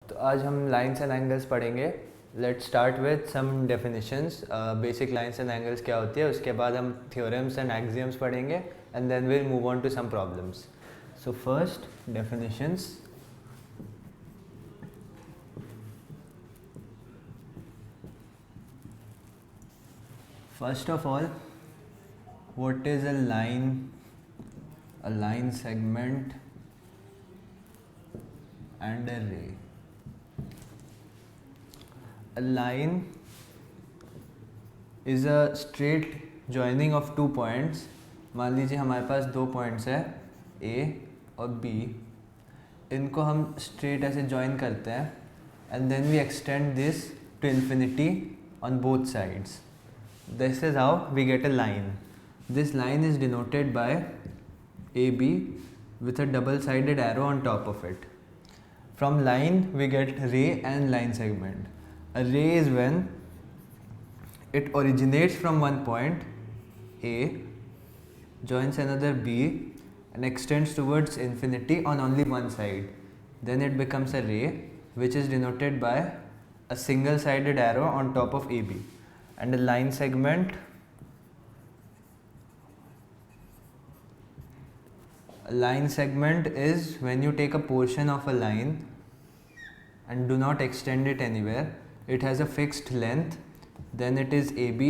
तो आज हम लाइन्स एंड एंगल्स पढ़ेंगे. Let's start with some definitions. Basic lines and angles क्या होती है, उसके बाद हम थ्योरम्स एंड एक्सियम्स पढ़ेंगे and then will move on to some problems. So first definitions. First of all, what is a line? A line segment and a ray. A line is a straight joining of two points. मान लीजिए हमारे पास दो points है A और B. इनको हम straight ऐसे join करते हैं and then we extend this to infinity on both sides. This is how we get a line. This line is denoted by AB with a double-sided arrow on top of it. From line we get ray and line segment. A ray is when it originates from one point A, joins another B and extends towards infinity on only one side. Then it becomes a ray, which is denoted by a single-sided arrow on top of AB. And a line segment, is when you take a portion of a line and do not extend it anywhere. It has a fixed length, then it is AB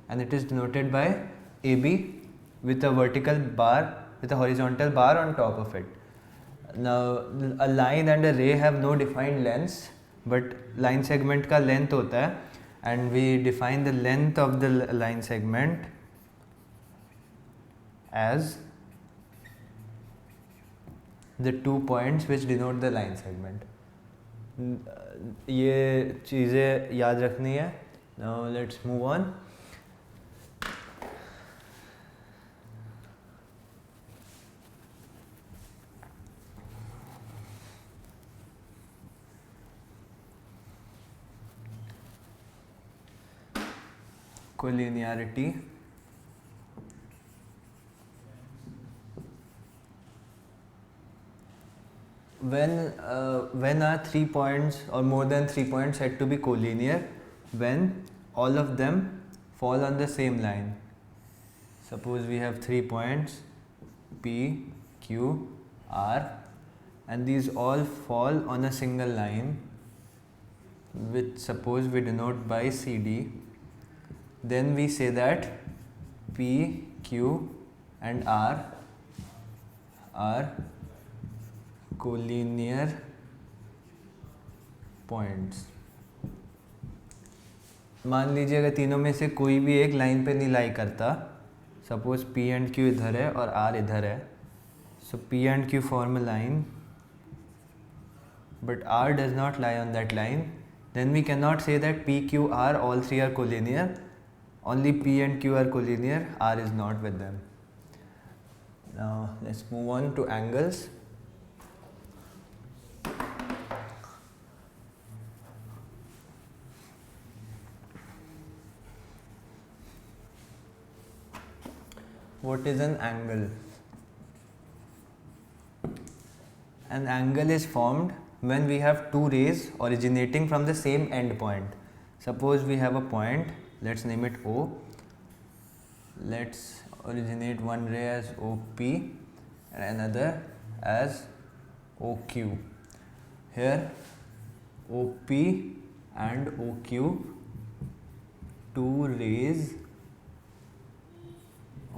and it is denoted by AB with a vertical bar with a horizontal bar on top of it. Now a line and a ray have no defined lengths, but line segment का length होता है. And we define the length of the line segment as the 2 points which denote the line segment. ये चीज़ें याद रखनी है. Now let's move on. Collinearity. When are 3 points or more than 3 points said to be collinear? When all of them fall on the same line. Suppose we have 3 points P, Q, R, and these all fall on a single line, which suppose we denote by CD. Then we say that P, Q and R are collinear points. मान लीजिए अगर तीनों में से कोई भी एक line पे नहीं लाई करता. सपोज P एंड Q इधर है और R इधर है. सो P and Q form a line but R does not lie on that line. Then we cannot say that P, Q, R all three are collinear. Only P and Q are collinear, R is not with them. Now let's move on to angles. What is an angle? An angle is formed when we have two rays originating from the same end point. Suppose we have a point, let's name it O. Let's originate one ray as OP and another as OQ. Here OP and OQ, two rays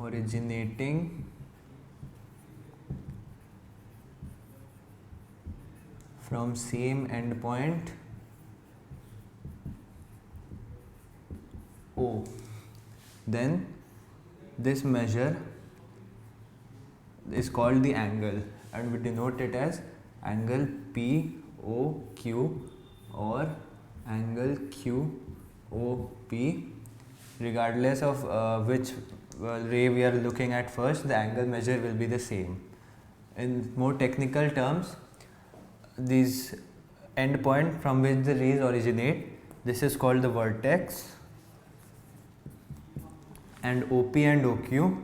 originating from same endpoint O. Then this measure is called the angle and we denote it as angle POQ or angle QOP. Regardless of which ray we are looking at first, the angle measure will be the same. In more technical terms, these endpoint from which the rays originate, this is called the vertex, and OP and OQ,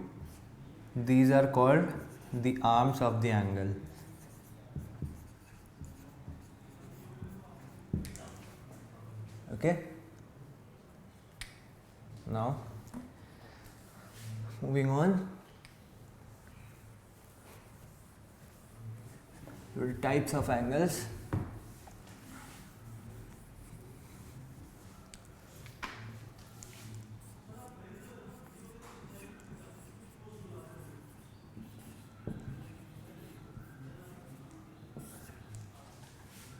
these are called the arms of the angle. Okay, now moving on to the types of angles.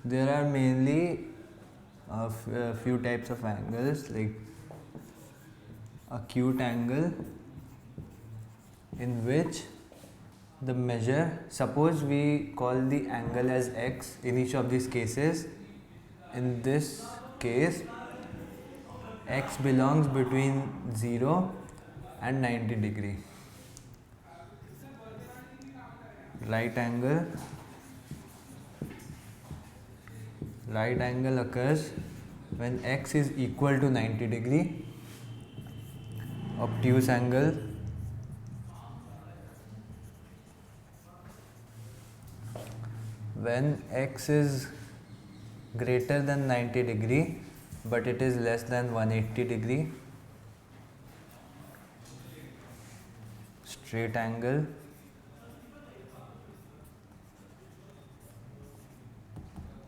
There are mainly a few types of angles, like acute angle, in which the measure, suppose we call the angle as x in each of these cases. In this case, x belongs between 0 and 90 degree. Right angle occurs when x is equal to 90 degree. Obtuse angle when x is greater than 90 degree but it is less than 180 degree. Straight angle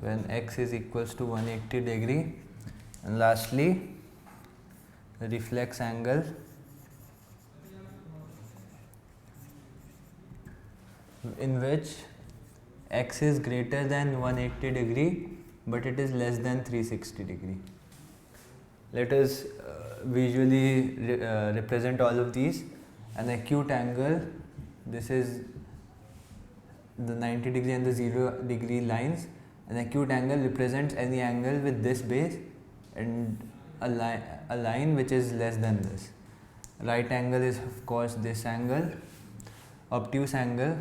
when x is equals to 180 degree. And lastly, the reflex angle in which x is greater than 180 degree but it is less than 360 degree. Let us visually represent all of these. An acute angle, this is the 90 degree and the 0 degree lines. An acute angle represents any angle with this base and a line which is less than this. Right angle is of course this angle. Obtuse angle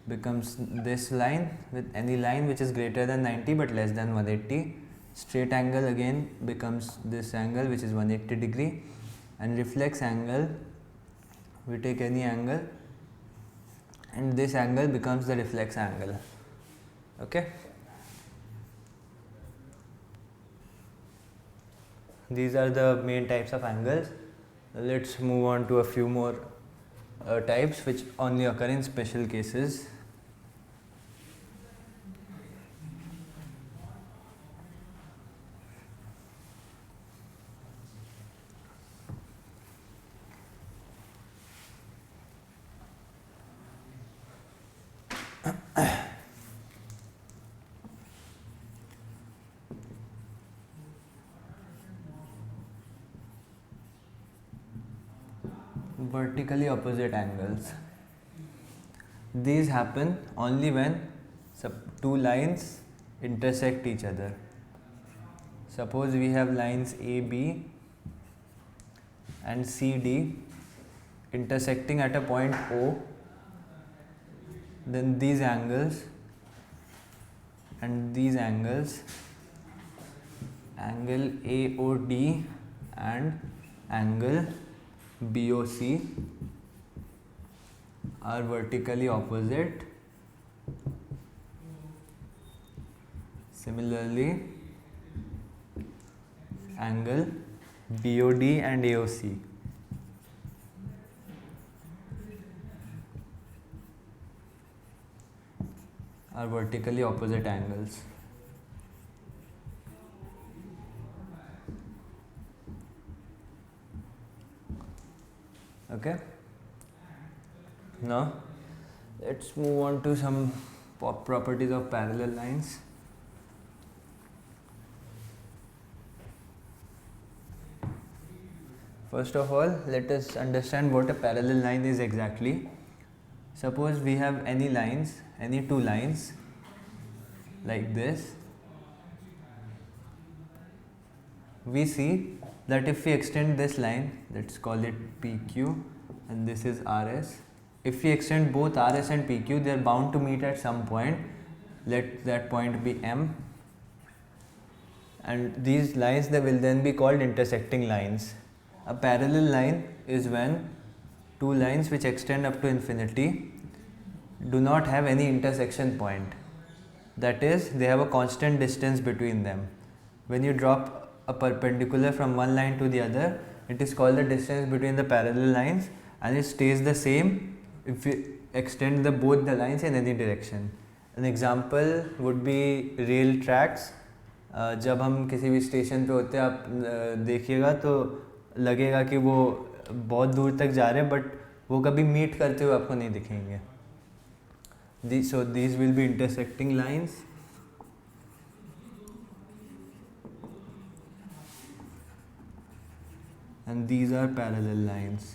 becomes this line with any line which is greater than 90 but less than 180. Straight angle again becomes this angle which is 180 degree. And reflex angle, we take any angle and this angle becomes the reflex angle. Okay, these are the main types of angles. Let's move on to a few more types which only occur in special cases. Vertically opposite angles. These happen only when two lines intersect each other. Suppose we have lines AB and CD intersecting at a point O, then these angles and these angles, angle AOD and angle BOC, are vertically opposite. Similarly, angle BOD and AOC are vertically opposite angles. Okay, now let's move on to some properties of parallel lines. First of all, let us understand what a parallel line is exactly. Suppose we have any lines, any two lines like this. We see that if we extend this line, let's call it PQ and this is RS. If we extend both RS and PQ, they are bound to meet at some point. Let that point be M. And these lines, they will then be called intersecting lines. A parallel line is when two lines which extend up to infinity do not have any intersection point. That is, they have a constant distance between them. when you drop a perpendicular from one line to the other, it is called the distance between the parallel lines, and it stays the same if you extend both the lines in any direction. An example would be rail tracks. जब हम किसी भी station पे होते हैं, आप देखिएगा तो लगेगा कि वो बहुत दूर तक जा रहे हैं, बट वो कभी मीट करते हुए आपको नहीं दिखेंगे. So these will be intersecting lines. And these are parallel lines.